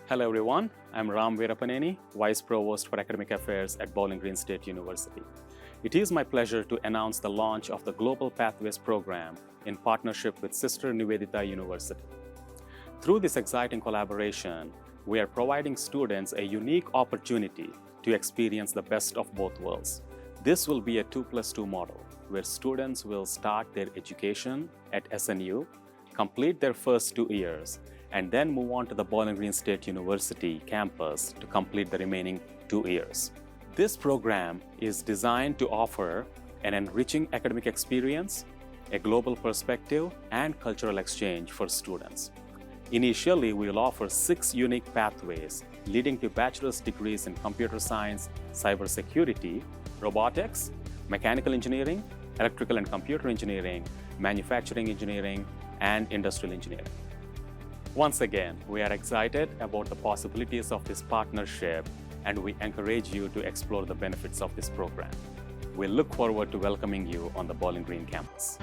Hello everyone, I'm Ram Veerapaneni, Vice Provost for Academic Affairs at Bowling Green State University. It is my pleasure to announce the launch of the Global Pathways program in partnership with sister Nivedita University. Through this exciting collaboration, we are providing students a unique opportunity to experience the best of both worlds. This will be a 2+2 model, where students will start their education at SNU, complete their first 2 years, and then move on to the Bowling Green State University campus to complete the remaining 2 years. This program is designed to offer an enriching academic experience, a global perspective, and cultural exchange for students. Initially, we will offer 6 unique pathways leading to bachelor's degrees in computer science, cybersecurity, robotics, mechanical engineering, electrical and computer engineering, manufacturing engineering, and industrial engineering. Once again, we are excited about the possibilities of this partnership, and we encourage you to explore the benefits of this program. We look forward to welcoming you on the Bowling Green campus.